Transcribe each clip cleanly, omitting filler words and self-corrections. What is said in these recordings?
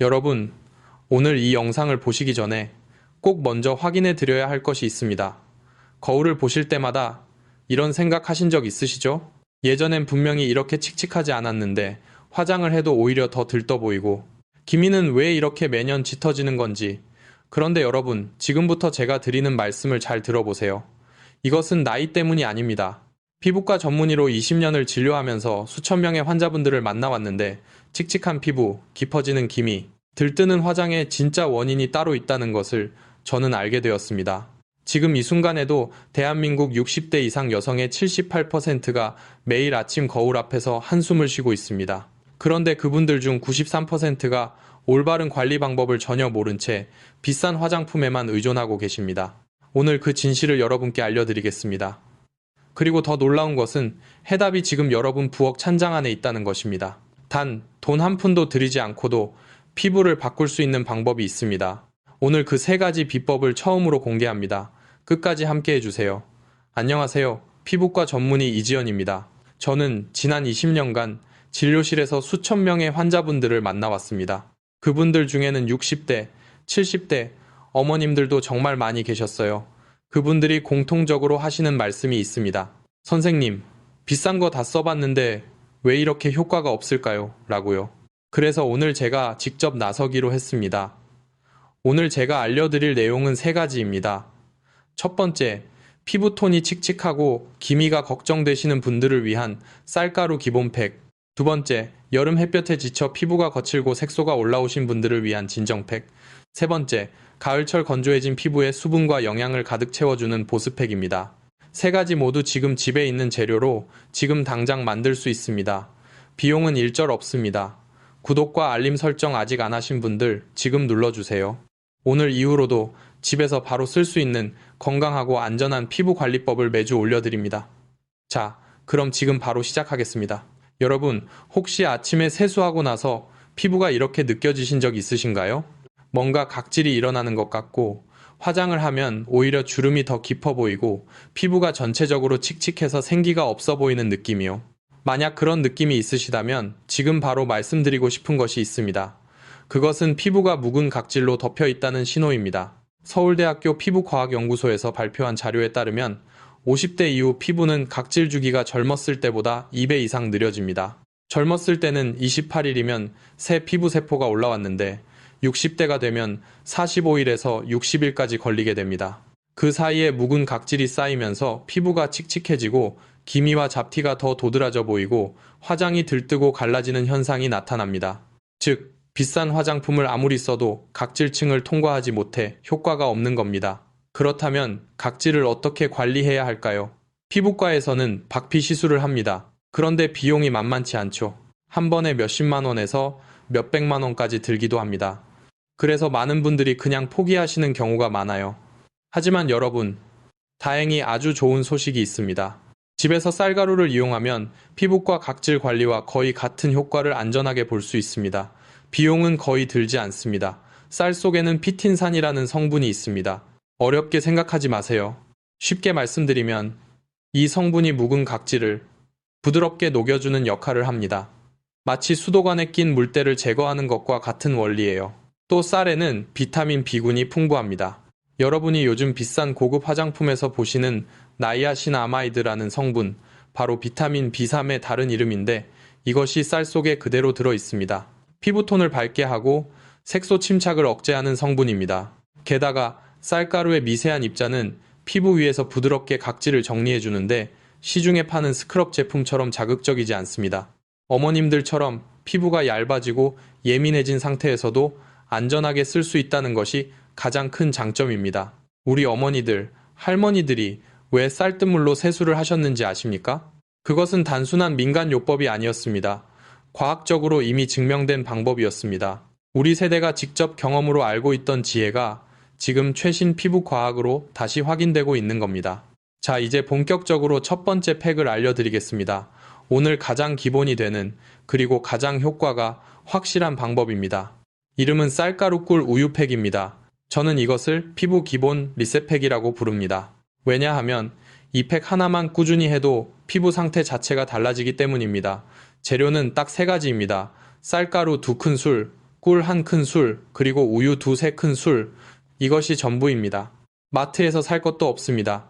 여러분, 오늘 이 영상을 보시기 전에 꼭 먼저 확인해 드려야 할 것이 있습니다. 거울을 보실 때마다 이런 생각 하신 적 있으시죠? 예전엔 분명히 이렇게 칙칙하지 않았는데 화장을 해도 오히려 더 들떠 보이고 기미는 왜 이렇게 매년 짙어지는 건지. 그런데 여러분, 지금부터 제가 드리는 말씀을 잘 들어보세요. 이것은 나이 때문이 아닙니다. 피부과 전문의로 20년을 진료하면서 수천 명의 환자분들을 만나왔는데 칙칙한 피부, 깊어지는 기미, 들뜨는 화장의 진짜 원인이 따로 있다는 것을 저는 알게 되었습니다. 지금 이 순간에도 대한민국 60대 이상 여성의 78%가 매일 아침 거울 앞에서 한숨을 쉬고 있습니다. 그런데 그분들 중 93%가 올바른 관리 방법을 전혀 모른 채 비싼 화장품에만 의존하고 계십니다. 오늘 그 진실을 여러분께 알려드리겠습니다. 그리고 더 놀라운 것은 해답이 지금 여러분 부엌 찬장 안에 있다는 것입니다. 단, 돈 한 푼도 들이지 않고도 피부를 바꿀 수 있는 방법이 있습니다. 오늘 그 세 가지 비법을 처음으로 공개합니다. 끝까지 함께 해주세요. 안녕하세요. 피부과 전문의 이지연입니다. 저는 지난 20년간 진료실에서 수천 명의 환자분들을 만나왔습니다. 그분들 중에는 60대, 70대 어머님들도 정말 많이 계셨어요. 그분들이 공통적으로 하시는 말씀이 있습니다. 선생님, 비싼 거 다 써봤는데 왜 이렇게 효과가 없을까요? 라고요. 그래서 오늘 제가 직접 나서기로 했습니다. 오늘 제가 알려드릴 내용은 세 가지입니다. 첫 번째, 피부톤이 칙칙하고 기미가 걱정되시는 분들을 위한 쌀가루 기본팩. 두 번째, 여름 햇볕에 지쳐 피부가 거칠고 색소가 올라오신 분들을 위한 진정팩. 세 번째, 가을철 건조해진 피부에 수분과 영양을 가득 채워주는 보습팩입니다. 세 가지 모두 지금 집에 있는 재료로 지금 당장 만들 수 있습니다. 비용은 일절 없습니다. 구독과 알림 설정 아직 안 하신 분들 지금 눌러주세요. 오늘 이후로도 집에서 바로 쓸 수 있는 건강하고 안전한 피부 관리법을 매주 올려드립니다. 자, 그럼 지금 바로 시작하겠습니다. 여러분, 혹시 아침에 세수하고 나서 피부가 이렇게 느껴지신 적 있으신가요? 뭔가 각질이 일어나는 것 같고 화장을 하면 오히려 주름이 더 깊어 보이고 피부가 전체적으로 칙칙해서 생기가 없어 보이는 느낌이요. 만약 그런 느낌이 있으시다면 지금 바로 말씀드리고 싶은 것이 있습니다. 그것은 피부가 묵은 각질로 덮여 있다는 신호입니다. 서울대학교 피부과학연구소에서 발표한 자료에 따르면 50대 이후 피부는 각질 주기가 젊었을 때보다 2배 이상 느려집니다. 젊었을 때는 28일이면 새 피부세포가 올라왔는데 60대가 되면 45일에서 60일까지 걸리게 됩니다. 그 사이에 묵은 각질이 쌓이면서 피부가 칙칙해지고 기미와 잡티가 더 도드라져 보이고 화장이 들뜨고 갈라지는 현상이 나타납니다. 즉, 비싼 화장품을 아무리 써도 각질층을 통과하지 못해 효과가 없는 겁니다. 그렇다면 각질을 어떻게 관리해야 할까요? 피부과에서는 박피 시술을 합니다. 그런데 비용이 만만치 않죠. 한 번에 몇십만 원에서 몇백만 원까지 들기도 합니다. 그래서 많은 분들이 그냥 포기하시는 경우가 많아요. 하지만 여러분, 다행히 아주 좋은 소식이 있습니다. 집에서 쌀가루를 이용하면 피부과 각질 관리와 거의 같은 효과를 안전하게 볼 수 있습니다. 비용은 거의 들지 않습니다. 쌀 속에는 피틴산이라는 성분이 있습니다. 어렵게 생각하지 마세요. 쉽게 말씀드리면 이 성분이 묵은 각질을 부드럽게 녹여주는 역할을 합니다. 마치 수도관에 낀 물때를 제거하는 것과 같은 원리예요. 또 쌀에는 비타민 B군이 풍부합니다. 여러분이 요즘 비싼 고급 화장품에서 보시는 나이아신아마이드라는 성분, 바로 비타민 B3의 다른 이름인데 이것이 쌀 속에 그대로 들어 있습니다. 피부톤을 밝게 하고 색소 침착을 억제하는 성분입니다. 게다가 쌀가루의 미세한 입자는 피부 위에서 부드럽게 각질을 정리해주는데 시중에 파는 스크럽 제품처럼 자극적이지 않습니다. 어머님들처럼 피부가 얇아지고 예민해진 상태에서도 안전하게 쓸 수 있다는 것이 가장 큰 장점입니다. 우리 어머니들, 할머니들이 왜 쌀뜨물로 세수를 하셨는지 아십니까? 그것은 단순한 민간요법이 아니었습니다. 과학적으로 이미 증명된 방법이었습니다. 우리 세대가 직접 경험으로 알고 있던 지혜가 지금 최신 피부 과학으로 다시 확인되고 있는 겁니다. 자, 이제 본격적으로 첫 번째 팩을 알려드리겠습니다. 오늘 가장 기본이 되는 그리고 가장 효과가 확실한 방법입니다. 이름은 쌀가루꿀 우유팩입니다. 저는 이것을 피부 기본 리셋팩이라고 부릅니다. 왜냐하면 이 팩 하나만 꾸준히 해도 피부 상태 자체가 달라지기 때문입니다. 재료는 딱 세 가지입니다. 쌀가루 2큰술, 꿀 1큰술, 그리고 우유 2~3큰술, 이것이 전부입니다. 마트에서 살 것도 없습니다.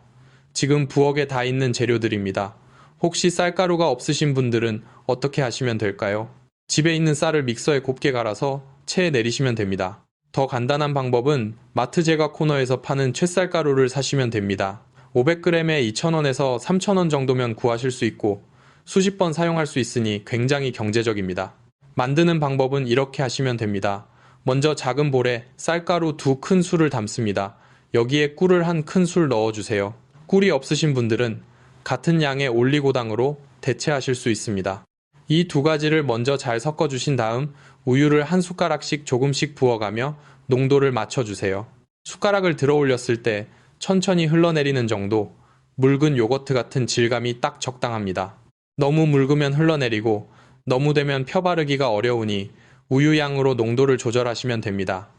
지금 부엌에 다 있는 재료들입니다. 혹시 쌀가루가 없으신 분들은 어떻게 하시면 될까요? 집에 있는 쌀을 믹서에 곱게 갈아서 체에 내리시면 됩니다. 더 간단한 방법은 마트 제과 코너에서 파는 쇳쌀가루를 사시면 됩니다. 500g에 2,000원에서 3,000원 정도면 구하실 수 있고 수십 번 사용할 수 있으니 굉장히 경제적입니다. 만드는 방법은 이렇게 하시면 됩니다. 먼저 작은 볼에 쌀가루 2큰술을 담습니다. 여기에 꿀을 1큰술 넣어주세요. 꿀이 없으신 분들은 같은 양의 올리고당으로 대체하실 수 있습니다. 이 두 가지를 먼저 잘 섞어주신 다음 우유를 한 숟가락씩 조금씩 부어가며 농도를 맞춰주세요. 숟가락을 들어 올렸을 때 천천히 흘러내리는 정도, 묽은 요거트 같은 질감이 딱 적당합니다. 너무 묽으면 흘러내리고 너무 되면 펴바르기가 어려우니 우유 양으로 농도를 조절하시면 됩니다.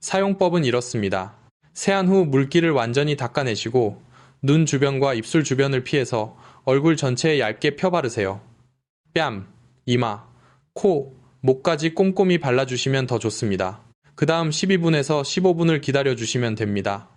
사용법은 이렇습니다. 세안 후 물기를 완전히 닦아내시고 눈 주변과 입술 주변을 피해서 얼굴 전체에 얇게 펴바르세요. 뺨, 이마, 코, 목까지 꼼꼼히 발라주시면 더 좋습니다. 그 다음 12분에서 15분을 기다려주시면 됩니다.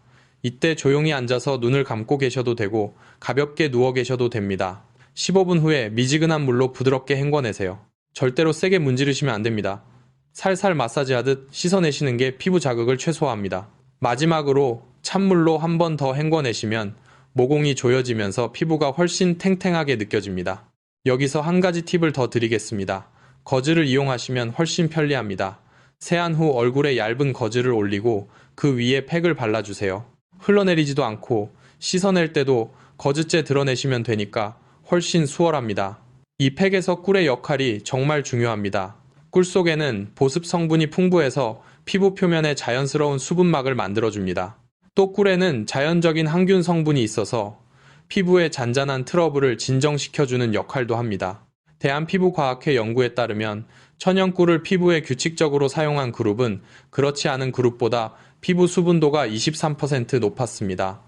이때 조용히 앉아서 눈을 감고 계셔도 되고 가볍게 누워 계셔도 됩니다. 15분 후에 미지근한 물로 부드럽게 헹궈내세요. 절대로 세게 문지르시면 안 됩니다. 살살 마사지하듯 씻어내시는 게 피부 자극을 최소화합니다. 마지막으로 찬물로 한 번 더 헹궈내시면 모공이 조여지면서 피부가 훨씬 탱탱하게 느껴집니다. 여기서 한 가지 팁을 더 드리겠습니다. 거즈를 이용하시면 훨씬 편리합니다. 세안 후 얼굴에 얇은 거즈를 올리고 그 위에 팩을 발라주세요. 흘러내리지도 않고 씻어낼 때도 거즈째 드러내시면 되니까 훨씬 수월합니다. 이 팩에서 꿀의 역할이 정말 중요합니다. 꿀 속에는 보습 성분이 풍부해서 피부 표면에 자연스러운 수분막을 만들어줍니다. 또 꿀에는 자연적인 항균 성분이 있어서 피부의 잔잔한 트러블을 진정시켜주는 역할도 합니다. 대한피부과학회 연구에 따르면 천연꿀을 피부에 규칙적으로 사용한 그룹은 그렇지 않은 그룹보다 피부 수분도가 23% 높았습니다.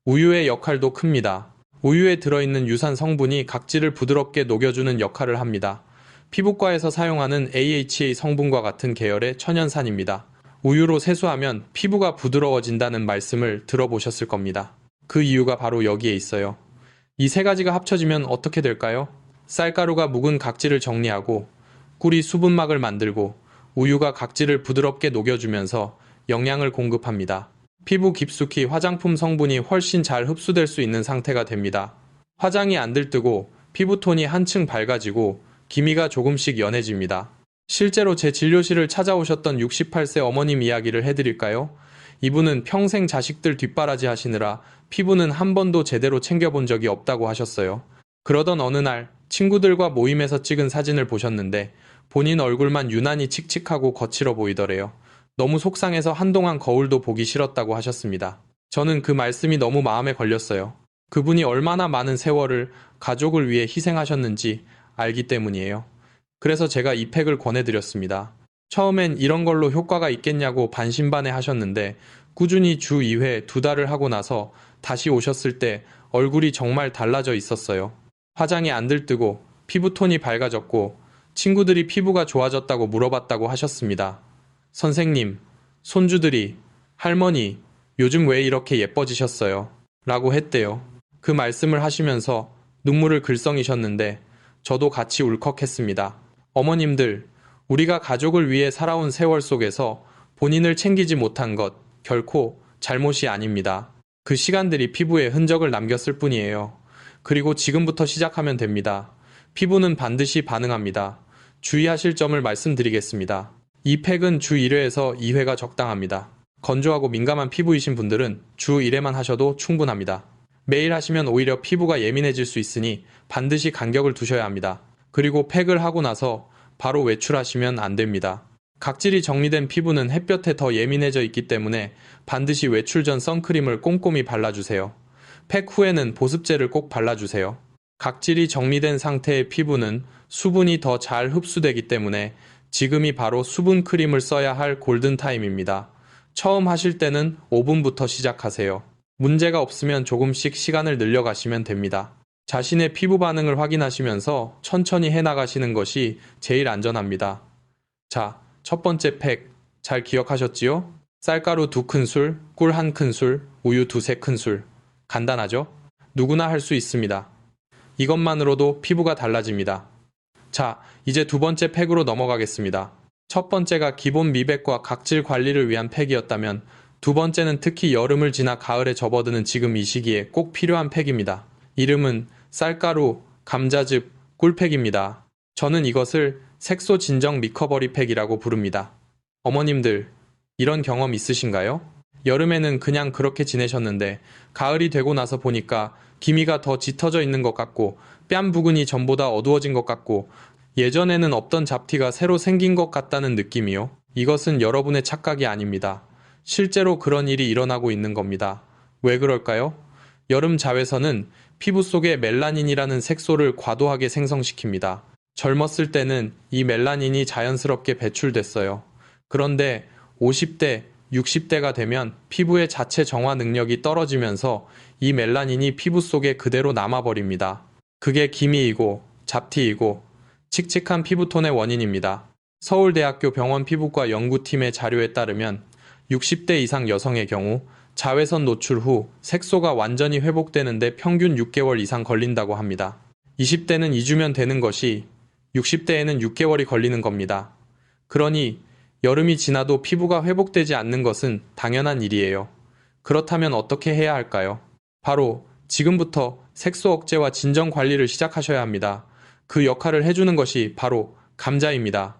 우유의 역할도 큽니다. 우유에 들어있는 유산 성분이 각질을 부드럽게 녹여주는 역할을 합니다. 피부과에서 사용하는 AHA 성분과 같은 계열의 천연산입니다. 우유로 세수하면 피부가 부드러워진다는 말씀을 들어보셨을 겁니다. 그 이유가 바로 여기에 있어요. 이 세 가지가 합쳐지면 어떻게 될까요? 쌀가루가 묵은 각질을 정리하고 꿀이 수분막을 만들고 우유가 각질을 부드럽게 녹여주면서 영양을 공급합니다. 피부 깊숙이 화장품 성분이 훨씬 잘 흡수될 수 있는 상태가 됩니다. 화장이 안 들뜨고 피부톤이 한층 밝아지고 기미가 조금씩 연해집니다. 실제로 제 진료실을 찾아오셨던 68세 어머님 이야기를 해드릴까요? 이분은 평생 자식들 뒷바라지 하시느라 피부는 한 번도 제대로 챙겨본 적이 없다고 하셨어요. 그러던 어느 날 친구들과 모임에서 찍은 사진을 보셨는데 본인 얼굴만 유난히 칙칙하고 거칠어 보이더래요. 너무 속상해서 한동안 거울도 보기 싫었다고 하셨습니다. 저는 그 말씀이 너무 마음에 걸렸어요. 그분이 얼마나 많은 세월을 가족을 위해 희생하셨는지 알기 때문이에요. 그래서 제가 이 팩을 권해드렸습니다. 처음엔 이런 걸로 효과가 있겠냐고 반신반의 하셨는데 꾸준히 주 2회 2달을 하고 나서 다시 오셨을 때 얼굴이 정말 달라져 있었어요. 화장이 안 들뜨고 피부톤이 밝아졌고 친구들이 피부가 좋아졌다고 물어봤다고 하셨습니다. 선생님, 손주들이, 할머니, 요즘 왜 이렇게 예뻐지셨어요? 라고 했대요. 그 말씀을 하시면서 눈물을 글썽이셨는데 저도 같이 울컥했습니다. 어머님들, 우리가 가족을 위해 살아온 세월 속에서 본인을 챙기지 못한 것 결코 잘못이 아닙니다. 그 시간들이 피부에 흔적을 남겼을 뿐이에요. 그리고 지금부터 시작하면 됩니다. 피부는 반드시 반응합니다. 주의하실 점을 말씀드리겠습니다. 이 팩은 주 1회에서 2회가 적당합니다. 건조하고 민감한 피부이신 분들은 주 1회만 하셔도 충분합니다. 매일 하시면 오히려 피부가 예민해질 수 있으니 반드시 간격을 두셔야 합니다. 그리고 팩을 하고 나서 바로 외출하시면 안 됩니다. 각질이 정리된 피부는 햇볕에 더 예민해져 있기 때문에 반드시 외출 전 선크림을 꼼꼼히 발라주세요. 팩 후에는 보습제를 꼭 발라주세요. 각질이 정리된 상태의 피부는 수분이 더 잘 흡수되기 때문에 지금이 바로 수분 크림을 써야 할 골든타임입니다. 처음 하실 때는 5분부터 시작하세요. 문제가 없으면 조금씩 시간을 늘려가시면 됩니다. 자신의 피부 반응을 확인하시면서 천천히 해나가시는 것이 제일 안전합니다. 자, 첫 번째 팩, 잘 기억하셨지요? 쌀가루 2큰술, 꿀 1큰술, 우유 2~3큰술. 간단하죠? 누구나 할 수 있습니다. 이것만으로도 피부가 달라집니다. 자, 이제 두 번째 팩으로 넘어가겠습니다. 첫 번째가 기본 미백과 각질 관리를 위한 팩이었다면 두 번째는 특히 여름을 지나 가을에 접어드는 지금 이 시기에 꼭 필요한 팩입니다. 이름은 쌀가루, 감자즙, 꿀팩입니다. 저는 이것을 색소 진정 리커버리 팩이라고 부릅니다. 어머님들, 이런 경험 있으신가요? 여름에는 그냥 그렇게 지내셨는데 가을이 되고 나서 보니까 기미가 더 짙어져 있는 것 같고 뺨 부근이 전보다 어두워진 것 같고 예전에는 없던 잡티가 새로 생긴 것 같다는 느낌이요. 이것은 여러분의 착각이 아닙니다. 실제로 그런 일이 일어나고 있는 겁니다. 왜 그럴까요? 여름 자외선은 피부 속에 멜라닌이라는 색소를 과도하게 생성시킵니다. 젊었을 때는 이 멜라닌이 자연스럽게 배출됐어요. 그런데 50대, 60대가 되면 피부의 자체 정화 능력이 떨어지면서 이 멜라닌이 피부 속에 그대로 남아버립니다. 그게 기미이고 잡티이고 칙칙한 피부톤의 원인입니다. 서울대학교 병원 피부과 연구팀의 자료에 따르면 60대 이상 여성의 경우 자외선 노출 후 색소가 완전히 회복되는데 평균 6개월 이상 걸린다고 합니다. 20대는 2주면 되는 것이 60대에는 6개월이 걸리는 겁니다. 그러니 여름이 지나도 피부가 회복되지 않는 것은 당연한 일이에요. 그렇다면 어떻게 해야 할까요? 바로 지금부터 색소 억제와 진정 관리를 시작하셔야 합니다. 그 역할을 해주는 것이 바로 감자입니다.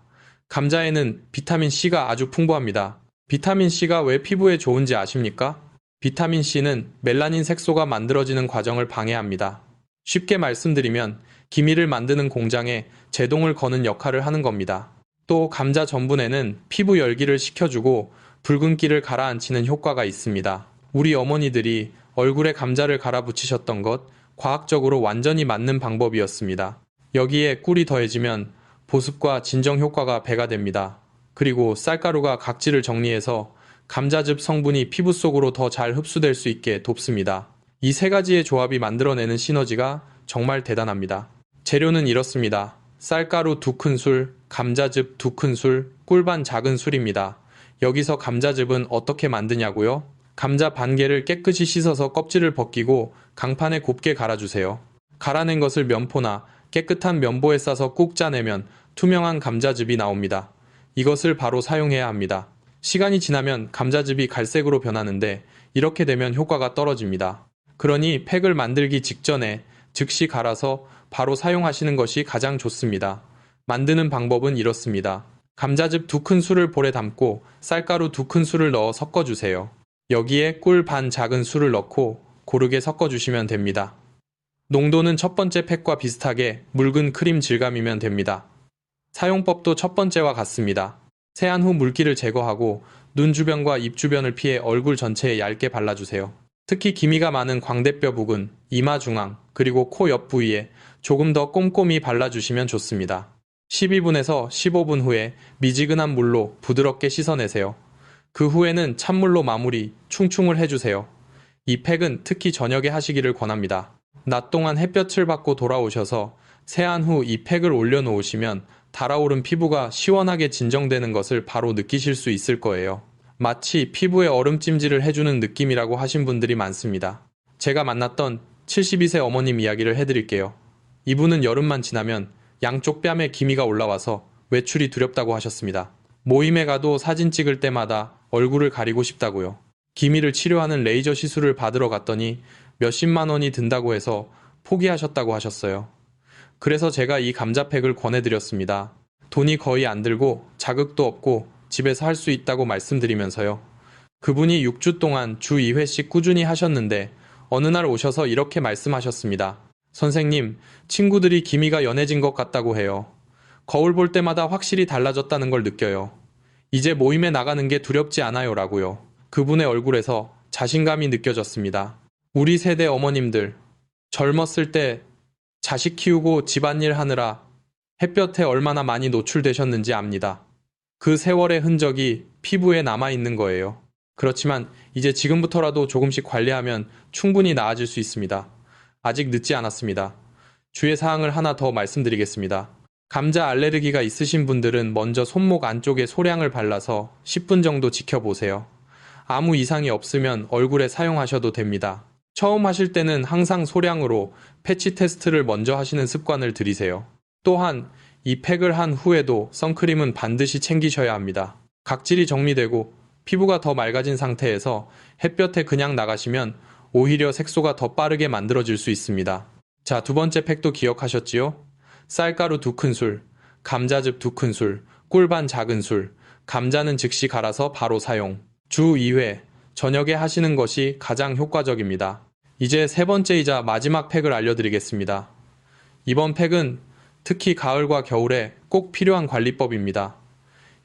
감자에는 비타민C가 아주 풍부합니다. 비타민C가 왜 피부에 좋은지 아십니까? 비타민C는 멜라닌 색소가 만들어지는 과정을 방해합니다. 쉽게 말씀드리면 기미를 만드는 공장에 제동을 거는 역할을 하는 겁니다. 또 감자 전분에는 피부 열기를 식혀주고 붉은기를 가라앉히는 효과가 있습니다. 우리 어머니들이 얼굴에 감자를 갈아붙이셨던 것, 과학적으로 완전히 맞는 방법이었습니다. 여기에 꿀이 더해지면 보습과 진정 효과가 배가 됩니다. 그리고 쌀가루가 각질을 정리해서 감자즙 성분이 피부 속으로 더 잘 흡수될 수 있게 돕습니다. 이 세 가지의 조합이 만들어내는 시너지가 정말 대단합니다. 재료는 이렇습니다. 쌀가루 2큰술, 감자즙 2큰술, 꿀반 작은 술입니다. 여기서 감자즙은 어떻게 만드냐고요? 감자 반 개를 깨끗이 씻어서 껍질을 벗기고 강판에 곱게 갈아주세요. 갈아낸 것을 면포나 깨끗한 면보에 싸서 꾹 짜내면 투명한 감자즙이 나옵니다. 이것을 바로 사용해야 합니다. 시간이 지나면 감자즙이 갈색으로 변하는데 이렇게 되면 효과가 떨어집니다. 그러니 팩을 만들기 직전에 즉시 갈아서 바로 사용하시는 것이 가장 좋습니다. 만드는 방법은 이렇습니다. 감자즙 2큰술을 볼에 담고 쌀가루 2큰술을 넣어 섞어주세요. 여기에 꿀 반 작은 술을 넣고 고르게 섞어주시면 됩니다. 농도는 첫 번째 팩과 비슷하게 묽은 크림 질감이면 됩니다. 사용법도 첫 번째와 같습니다. 세안 후 물기를 제거하고 눈 주변과 입 주변을 피해 얼굴 전체에 얇게 발라주세요. 특히 기미가 많은 광대뼈 부근, 이마 중앙, 그리고 코 옆 부위에 조금 더 꼼꼼히 발라주시면 좋습니다. 12분에서 15분 후에 미지근한 물로 부드럽게 씻어내세요. 그 후에는 찬물로 마무리, 충충을 해주세요. 이 팩은 특히 저녁에 하시기를 권합니다. 낮 동안 햇볕을 받고 돌아오셔서 세안 후 이 팩을 올려놓으시면 달아오른 피부가 시원하게 진정되는 것을 바로 느끼실 수 있을 거예요. 마치 피부에 얼음찜질을 해주는 느낌이라고 하신 분들이 많습니다. 제가 만났던 72세 어머님 이야기를 해드릴게요. 이분은 여름만 지나면 양쪽 뺨에 기미가 올라와서 외출이 두렵다고 하셨습니다. 모임에 가도 사진 찍을 때마다 얼굴을 가리고 싶다고요. 기미를 치료하는 레이저 시술을 받으러 갔더니 몇십만 원이 든다고 해서 포기하셨다고 하셨어요. 그래서 제가 이 감자팩을 권해드렸습니다. 돈이 거의 안 들고 자극도 없고 집에서 할 수 있다고 말씀드리면서요. 그분이 6주 동안 주 2회씩 꾸준히 하셨는데 어느 날 오셔서 이렇게 말씀하셨습니다. 선생님, 친구들이 기미가 연해진 것 같다고 해요. 거울 볼 때마다 확실히 달라졌다는 걸 느껴요. 이제 모임에 나가는 게 두렵지 않아요 라고요. 그분의 얼굴에서 자신감이 느껴졌습니다. 우리 세대 어머님들, 젊었을 때 자식 키우고 집안일 하느라 햇볕에 얼마나 많이 노출되셨는지 압니다. 그 세월의 흔적이 피부에 남아있는 거예요. 그렇지만 이제 지금부터라도 조금씩 관리하면 충분히 나아질 수 있습니다. 아직 늦지 않았습니다. 주의사항을 하나 더 말씀드리겠습니다. 감자 알레르기가 있으신 분들은 먼저 손목 안쪽에 소량을 발라서 10분 정도 지켜보세요. 아무 이상이 없으면 얼굴에 사용하셔도 됩니다. 처음 하실 때는 항상 소량으로 패치 테스트를 먼저 하시는 습관을 들이세요. 또한 이 팩을 한 후에도 선크림은 반드시 챙기셔야 합니다. 각질이 정리되고 피부가 더 맑아진 상태에서 햇볕에 그냥 나가시면 오히려 색소가 더 빠르게 만들어질 수 있습니다. 자, 두 번째 팩도 기억하셨지요? 쌀가루 2큰술, 감자즙 2큰술, 꿀 반 작은술, 감자는 즉시 갈아서 바로 사용. 주 2회, 저녁에 하시는 것이 가장 효과적입니다. 이제 세 번째이자 마지막 팩을 알려드리겠습니다. 이번 팩은 특히 가을과 겨울에 꼭 필요한 관리법입니다.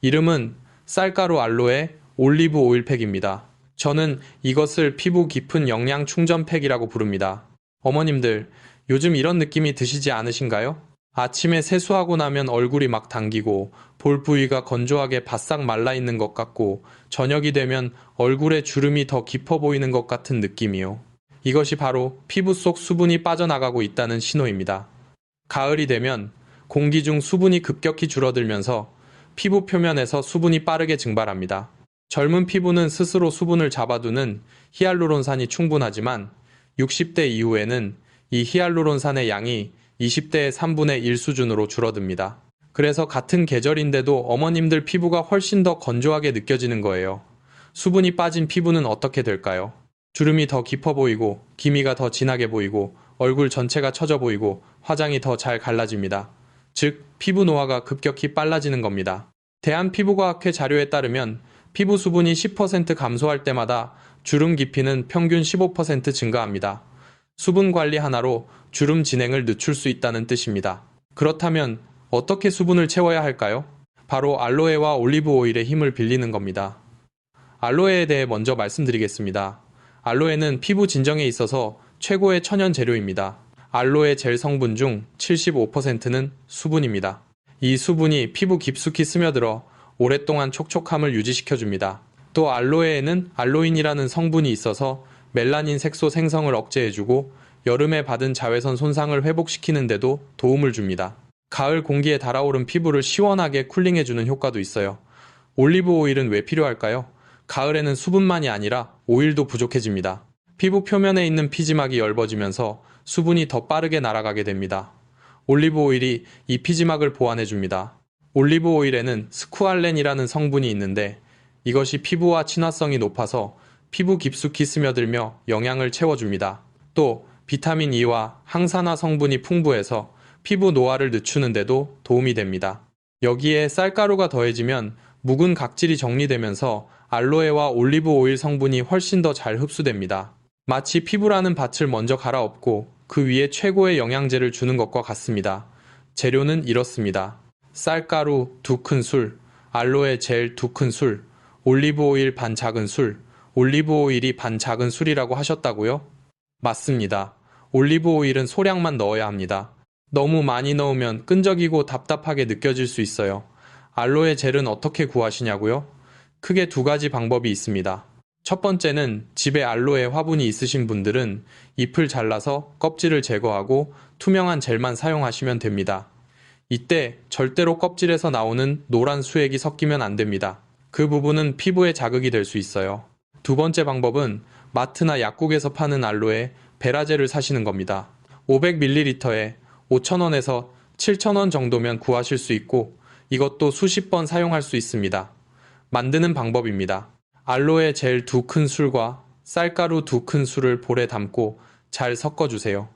이름은 쌀가루 알로에 올리브 오일 팩입니다. 저는 이것을 피부 깊은 영양 충전 팩이라고 부릅니다. 어머님들, 요즘 이런 느낌이 드시지 않으신가요? 아침에 세수하고 나면 얼굴이 막 당기고 볼 부위가 건조하게 바싹 말라있는 것 같고 저녁이 되면 얼굴에 주름이 더 깊어 보이는 것 같은 느낌이요. 이것이 바로 피부 속 수분이 빠져나가고 있다는 신호입니다. 가을이 되면 공기 중 수분이 급격히 줄어들면서 피부 표면에서 수분이 빠르게 증발합니다. 젊은 피부는 스스로 수분을 잡아두는 히알루론산이 충분하지만 60대 이후에는 이 히알루론산의 양이 20대의 3분의 1 수준으로 줄어듭니다. 그래서 같은 계절인데도 어머님들 피부가 훨씬 더 건조하게 느껴지는 거예요. 수분이 빠진 피부는 어떻게 될까요? 주름이 더 깊어 보이고 기미가 더 진하게 보이고 얼굴 전체가 처져 보이고 화장이 더 잘 갈라집니다. 즉, 피부 노화가 급격히 빨라지는 겁니다. 대한피부과학회 자료에 따르면 피부 수분이 10% 감소할 때마다 주름 깊이는 평균 15% 증가합니다. 수분 관리 하나로 주름 진행을 늦출 수 있다는 뜻입니다. 그렇다면 어떻게 수분을 채워야 할까요? 바로 알로에와 올리브 오일의 힘을 빌리는 겁니다. 알로에에 대해 먼저 말씀드리겠습니다. 알로에는 피부 진정에 있어서 최고의 천연 재료입니다. 알로에 젤 성분 중 75%는 수분입니다. 이 수분이 피부 깊숙이 스며들어 오랫동안 촉촉함을 유지시켜줍니다. 또 알로에에는 알로인이라는 성분이 있어서 멜라닌 색소 생성을 억제해주고 여름에 받은 자외선 손상을 회복시키는 데도 도움을 줍니다. 가을 공기에 달아오른 피부를 시원하게 쿨링해주는 효과도 있어요. 올리브 오일은 왜 필요할까요? 가을에는 수분만이 아니라 오일도 부족해집니다. 피부 표면에 있는 피지막이 엷어지면서 수분이 더 빠르게 날아가게 됩니다. 올리브 오일이 이 피지막을 보완해줍니다. 올리브 오일에는 스쿠알렌이라는 성분이 있는데 이것이 피부와 친화성이 높아서 피부 깊숙이 스며들며 영양을 채워줍니다. 또 비타민 E와 항산화 성분이 풍부해서 피부 노화를 늦추는 데도 도움이 됩니다. 여기에 쌀가루가 더해지면 묵은 각질이 정리되면서 알로에와 올리브 오일 성분이 훨씬 더 잘 흡수됩니다. 마치 피부라는 밭을 먼저 갈아엎고 그 위에 최고의 영양제를 주는 것과 같습니다. 재료는 이렇습니다. 쌀가루 2큰술, 알로에 젤 2큰술, 올리브 오일 반 작은술, 올리브 오일이 반 작은술이라고 하셨다고요? 맞습니다. 올리브 오일은 소량만 넣어야 합니다. 너무 많이 넣으면 끈적이고 답답하게 느껴질 수 있어요. 알로에 젤은 어떻게 구하시냐고요? 크게 두 가지 방법이 있습니다. 첫 번째는 집에 알로에 화분이 있으신 분들은 잎을 잘라서 껍질을 제거하고 투명한 젤만 사용하시면 됩니다. 이때 절대로 껍질에서 나오는 노란 수액이 섞이면 안 됩니다. 그 부분은 피부에 자극이 될 수 있어요. 두 번째 방법은 마트나 약국에서 파는 알로에 베라젤을 사시는 겁니다. 500ml에 5,000원에서 7,000원 정도면 구하실 수 있고 이것도 수십 번 사용할 수 있습니다. 만드는 방법입니다. 알로에 젤 2큰술과 쌀가루 2큰술을 볼에 담고 잘 섞어주세요.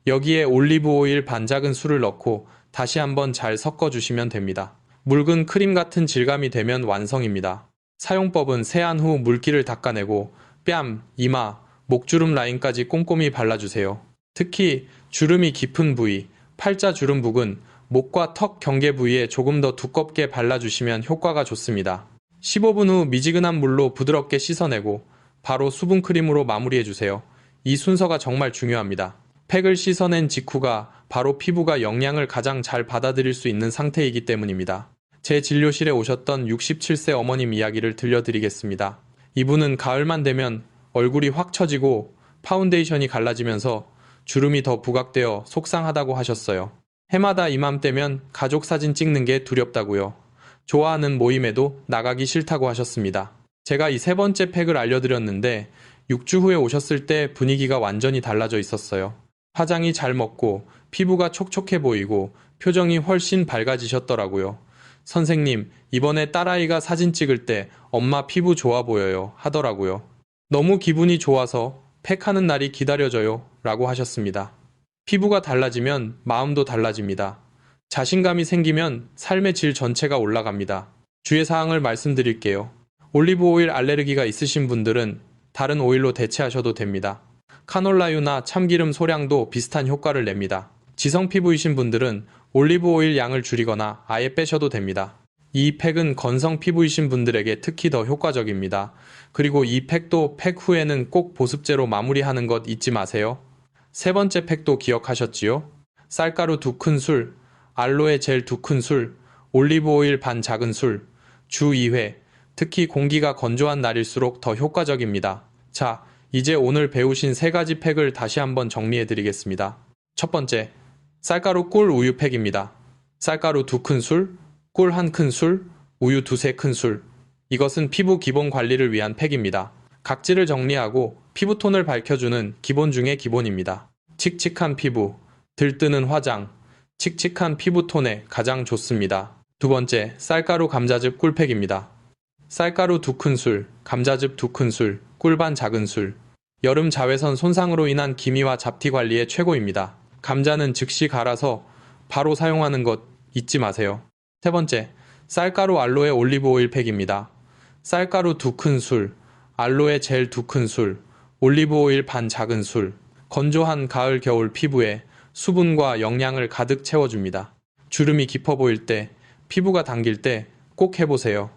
여기에 올리브 오일 반 작은술을 넣고 다시 한번 잘 섞어주시면 됩니다. 묽은 크림 같은 질감이 되면 완성입니다. 사용법은 세안 후 물기를 닦아내고 뺨, 이마, 목주름 라인까지 꼼꼼히 발라주세요. 특히 주름이 깊은 부위, 팔자 주름 부근, 목과 턱 경계 부위에 조금 더 두껍게 발라주시면 효과가 좋습니다. 15분 후 미지근한 물로 부드럽게 씻어내고 바로 수분크림으로 마무리해주세요. 이 순서가 정말 중요합니다. 팩을 씻어낸 직후가 바로 피부가 영양을 가장 잘 받아들일 수 있는 상태이기 때문입니다. 제 진료실에 오셨던 67세 어머님 이야기를 들려드리겠습니다. 이분은 가을만 되면 얼굴이 확 처지고 파운데이션이 갈라지면서 주름이 더 부각되어 속상하다고 하셨어요. 해마다 이맘때면 가족 사진 찍는 게 두렵다고요. 좋아하는 모임에도 나가기 싫다고 하셨습니다. 제가 이 세 번째 팩을 알려드렸는데 6주 후에 오셨을 때 분위기가 완전히 달라져 있었어요. 화장이 잘 먹고 피부가 촉촉해 보이고 표정이 훨씬 밝아지셨더라고요. 선생님, 이번에 딸아이가 사진 찍을 때 엄마 피부 좋아 보여요 하더라고요. 너무 기분이 좋아서 팩하는 날이 기다려져요 라고 하셨습니다. 피부가 달라지면 마음도 달라집니다. 자신감이 생기면 삶의 질 전체가 올라갑니다. 주의사항을 말씀드릴게요. 올리브 오일 알레르기가 있으신 분들은 다른 오일로 대체하셔도 됩니다. 카놀라유나 참기름 소량도 비슷한 효과를 냅니다. 지성 피부이신 분들은 올리브 오일 양을 줄이거나 아예 빼셔도 됩니다. 이 팩은 건성 피부이신 분들에게 특히 더 효과적입니다. 그리고 이 팩도 팩 후에는 꼭 보습제로 마무리하는 것 잊지 마세요. 세 번째 팩도 기억하셨지요? 쌀가루 2큰술, 알로에 젤 2큰술, 올리브 오일 반 작은술, 주 2회, 특히 공기가 건조한 날일수록 더 효과적입니다. 자, 이제 오늘 배우신 세 가지 팩을 다시 한번 정리해 드리겠습니다. 첫 번째, 쌀가루 꿀 우유 팩입니다. 쌀가루 2큰술, 꿀 1큰술, 우유 2-3큰술. 이것은 피부 기본 관리를 위한 팩입니다. 각질을 정리하고 피부톤을 밝혀주는 기본 중의 기본입니다. 칙칙한 피부, 들뜨는 화장, 칙칙한 피부톤에 가장 좋습니다. 두 번째, 쌀가루 감자즙 꿀팩입니다. 쌀가루 2큰술, 감자즙 2큰술, 꿀반 작은술. 여름 자외선 손상으로 인한 기미와 잡티 관리에 최고입니다. 감자는 즉시 갈아서 바로 사용하는 것 잊지 마세요. 세 번째, 쌀가루 알로에 올리브 오일 팩입니다. 쌀가루 2큰술, 알로에 젤 2큰술, 올리브 오일 반 작은술. 건조한 가을 겨울 피부에 수분과 영양을 가득 채워줍니다. 주름이 깊어 보일 때, 피부가 당길 때 꼭 해보세요.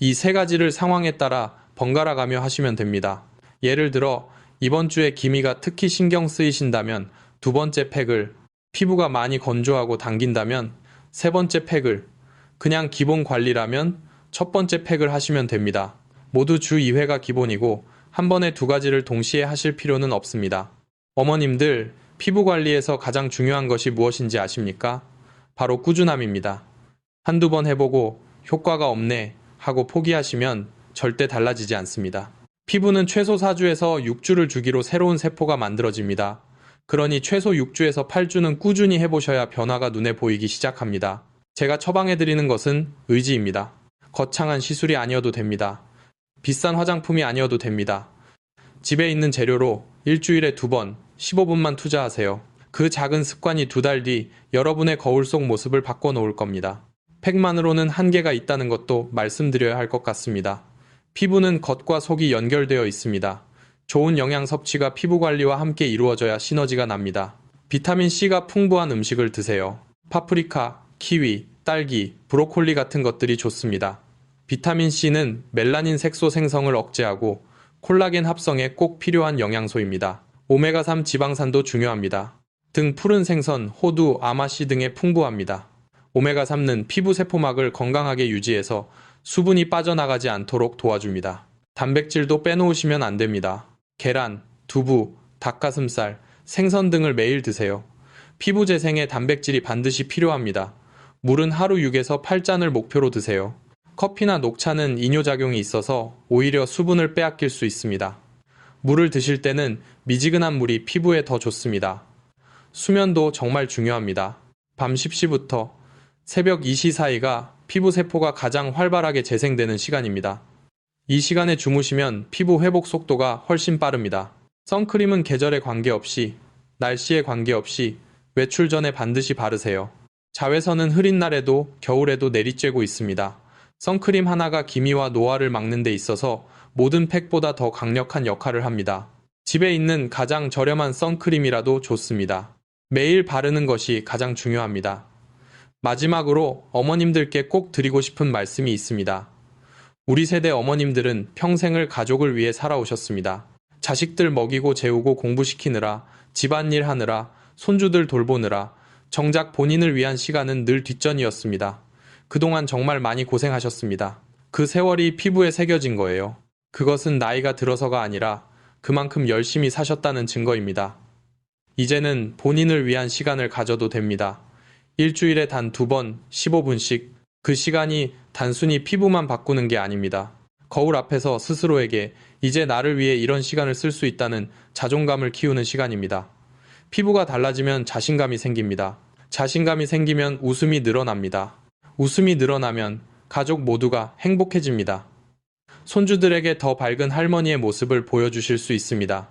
이 세 가지를 상황에 따라 번갈아 가며 하시면 됩니다. 예를 들어 이번 주에 기미가 특히 신경 쓰이신다면 두 번째 팩을, 피부가 많이 건조하고 당긴다면 세 번째 팩을, 그냥 기본 관리라면 첫 번째 팩을 하시면 됩니다. 모두 주 2회가 기본이고 한 번에 두 가지를 동시에 하실 필요는 없습니다. 어머님들, 피부 관리에서 가장 중요한 것이 무엇인지 아십니까? 바로 꾸준함입니다. 한두 번 해보고 효과가 없네 하고 포기하시면 절대 달라지지 않습니다. 피부는 최소 4주에서 6주를 주기로 새로운 세포가 만들어집니다. 그러니 최소 6주에서 8주는 꾸준히 해보셔야 변화가 눈에 보이기 시작합니다. 제가 처방해드리는 것은 의지입니다. 거창한 시술이 아니어도 됩니다. 비싼 화장품이 아니어도 됩니다. 집에 있는 재료로 일주일에 2번, 15분만 투자하세요. 그 작은 습관이 2달 뒤 여러분의 거울 속 모습을 바꿔놓을 겁니다. 팩만으로는 한계가 있다는 것도 말씀드려야 할 것 같습니다. 피부는 겉과 속이 연결되어 있습니다. 좋은 영양 섭취가 피부 관리와 함께 이루어져야 시너지가 납니다. 비타민C가 풍부한 음식을 드세요. 파프리카, 키위, 딸기, 브로콜리 같은 것들이 좋습니다. 비타민C는 멜라닌 색소 생성을 억제하고 콜라겐 합성에 꼭 필요한 영양소입니다. 오메가3 지방산도 중요합니다. 등 푸른 생선, 호두, 아마씨 등에 풍부합니다. 오메가3는 피부 세포막을 건강하게 유지해서 수분이 빠져나가지 않도록 도와줍니다. 단백질도 빼놓으시면 안 됩니다. 계란, 두부, 닭가슴살, 생선 등을 매일 드세요. 피부 재생에 단백질이 반드시 필요합니다. 물은 하루 6에서 8잔을 목표로 드세요. 커피나 녹차는 이뇨작용이 있어서 오히려 수분을 빼앗길 수 있습니다. 물을 드실 때는 미지근한 물이 피부에 더 좋습니다. 수면도 정말 중요합니다. 밤 10시부터 새벽 2시 사이가 피부 세포가 가장 활발하게 재생되는 시간입니다. 이 시간에 주무시면 피부 회복 속도가 훨씬 빠릅니다. 선크림은 계절에 관계없이, 날씨에 관계없이 외출 전에 반드시 바르세요. 자외선은 흐린 날에도 겨울에도 내리쬐고 있습니다. 선크림 하나가 기미와 노화를 막는 데 있어서 모든 팩보다 더 강력한 역할을 합니다. 집에 있는 가장 저렴한 선크림이라도 좋습니다. 매일 바르는 것이 가장 중요합니다. 마지막으로 어머님들께 꼭 드리고 싶은 말씀이 있습니다. 우리 세대 어머님들은 평생을 가족을 위해 살아오셨습니다. 자식들 먹이고 재우고 공부시키느라, 집안일 하느라, 손주들 돌보느라 정작 본인을 위한 시간은 늘 뒷전이었습니다. 그동안 정말 많이 고생하셨습니다. 그 세월이 피부에 새겨진 거예요. 그것은 나이가 들어서가 아니라 그만큼 열심히 사셨다는 증거입니다. 이제는 본인을 위한 시간을 가져도 됩니다. 일주일에 단 2번, 15분씩. 그 시간이 단순히 피부만 바꾸는 게 아닙니다. 거울 앞에서 스스로에게 이제 나를 위해 이런 시간을 쓸 수 있다는 자존감을 키우는 시간입니다. 피부가 달라지면 자신감이 생깁니다. 자신감이 생기면 웃음이 늘어납니다. 웃음이 늘어나면 가족 모두가 행복해집니다. 손주들에게 더 밝은 할머니의 모습을 보여주실 수 있습니다.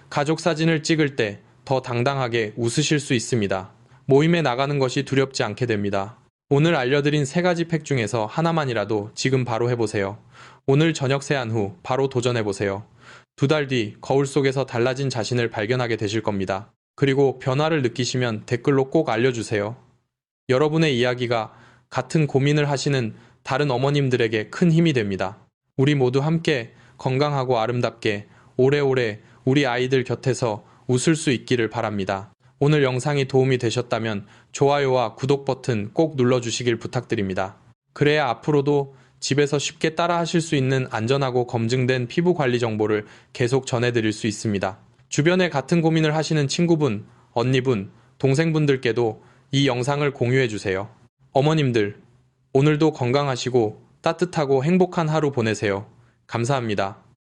가족 사진을 찍을 때 더 당당하게 웃으실 수 있습니다. 모임에 나가는 것이 두렵지 않게 됩니다. 오늘 알려드린 3가지 팩 중에서 하나만이라도 지금 바로 해보세요. 오늘 저녁 세안 후 바로 도전해보세요. 2달 뒤 거울 속에서 달라진 자신을 발견하게 되실 겁니다. 그리고 변화를 느끼시면 댓글로 꼭 알려주세요. 여러분의 이야기가 같은 고민을 하시는 다른 어머님들에게 큰 힘이 됩니다. 우리 모두 함께 건강하고 아름답게 오래오래 우리 아이들 곁에서 웃을 수 있기를 바랍니다. 오늘 영상이 도움이 되셨다면 좋아요와 구독 버튼 꼭 눌러주시길 부탁드립니다. 그래야 앞으로도 집에서 쉽게 따라 하실 수 있는 안전하고 검증된 피부 관리 정보를 계속 전해드릴 수 있습니다. 주변에 같은 고민을 하시는 친구분, 언니분, 동생분들께도 이 영상을 공유해주세요. 어머님들, 오늘도 건강하시고 따뜻하고 행복한 하루 보내세요. 감사합니다.